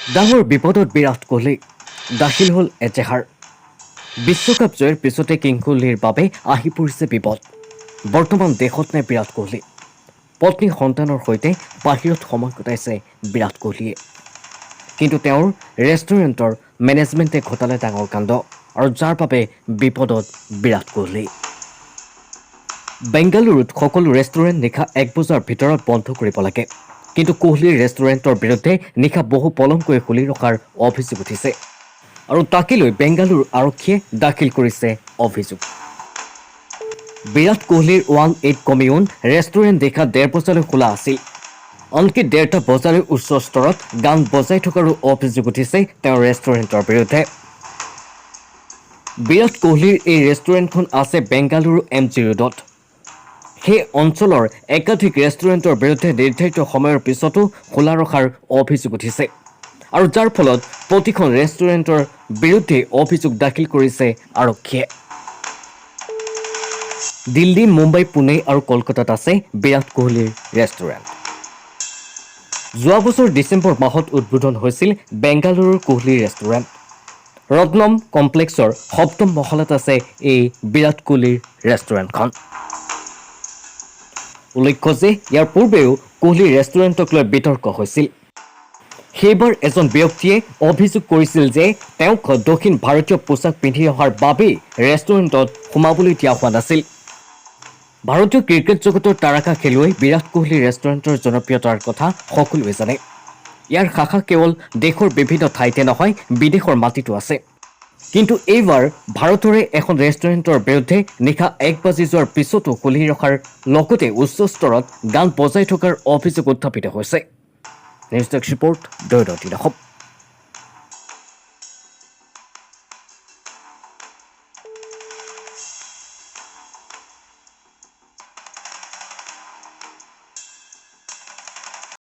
ডাঙৰ বিপদত বিৰাট কোহলি দাখিল হ'ল এজেহাৰ বিশ্বকাপ জয়ৰ পিছতে কিং কোহলিৰ বাবে আহি পৰিছে বিপদ বৰ্তমান দেশত নাই বিৰাট কোহলি পত্নী সন্তানৰ সৈতে বাহিৰত সময় কটাইছে বিৰাট কোহলিয়ে কিন্তু তেওঁৰ ৰেষ্টুৰেণ্টৰ মেনেজমেণ্টে ঘটালে ডাঙৰ কাণ্ড আৰু যাৰ বাবে বিপদত বিৰাট কোহলি বেংগালুৰুত সকলো ৰেষ্টুৰেণ্ট নিশা 1 বজাৰ ভিতৰত বন্ধ কৰিব লাগে কিন্তু কোহলিৰ ৰেষ্টুৰেণ্টৰ বিৰুদ্ধে নিশা বহু পলমকৈ খুলি ৰখাৰ অভিযোগ উঠিছে আৰু তাকে লৈ বেংগালুৰু আৰক্ষীয়ে দাখিল কৰিছে অভিযোগ বিৰাট কোহলিৰ 18 কমিউন ৰেষ্টুৰেণ্ট নিশা 1:30 বজালৈ খোলা আছিল আনকি 1:30 বজালৈ উচ্চ স্তৰত গান বজাই থকাৰো অভিযোগ উঠিছে তেওঁৰ ৰেষ্টুৰেণ্টৰ বিৰুদ্ধে বিৰাট কোহলিৰ এই ৰেষ্টুৰেণ্টখন আছে বেংগালুৰু MG ৰোডত সেই অঞ্চলৰ একাধিক ৰেষ্টুৰেণ্টৰ বিৰুদ্ধে নিৰ্ধাৰিত সময়ৰ পিছতো খোলা ৰখাৰ অভিযোগ উঠিছে আৰু যাৰ ফলত প্ৰতিখন ৰেষ্টুৰেণ্টৰ বিৰুদ্ধে অভিযোগ দাখিল কৰিছে আৰক্ষীয়ে দিল্লী মুম্বাই পুনে আৰু কলকাতাত আছে বিৰাট কোহলিৰ ৰেষ্টুৰেণ্ট যোৱা বছৰ ডিচেম্বৰ মাহত উদ্বোধন হৈছিল বেংগালুৰুৰ কোহলি ৰেষ্টুৰেণ্ট ৰত্নম কমপ্লেক্সৰ 7ম মহলাত আছে এই বিৰাট কোহলিৰ ৰেষ্টুৰেণ্টখন উল্লেখ্য যে ইয়াৰ পূৰ্বেও কোহলি ৰেষ্টুৰেণ্টক লৈ বিতৰ্ক হৈছিল সেইবাৰ এজন ব্যক্তিয়ে অভিযোগ কৰিছিল যে তেওঁক দক্ষিণ ভাৰতীয় পোছাক পিন্ধি অহাৰ বাবেই ৰেষ্টুৰেণ্টত সোমাবলৈ দিয়া হোৱা নাছিল ভাৰতীয় ক্ৰিকেট জগতৰ তাৰকা খেলুৱৈ বিৰাট কোহলি ৰেষ্টুৰেণ্টৰ জনপ্ৰিয়তাৰ কথা সকলোৱে জানে ইয়াৰ শাখা কেৱল দেশৰ বিভিন্ন ঠাইতে নহয় বিদেশৰ মাটিতো আছে কিন্তু এইবাৰ ভাৰতৰে এখন ৰেষ্টুৰেণ্টৰ বিৰুদ্ধে নিশা 1 বাজি যোৱাৰ পিছতো খুলি ৰখাৰ লগতে উচ্চ স্তৰত গান বজাই থকাৰ অভিযোগ উত্থাপিত হৈছে নিউজ ডেস্ক ৰিপৰ্ট দৈনিক অসম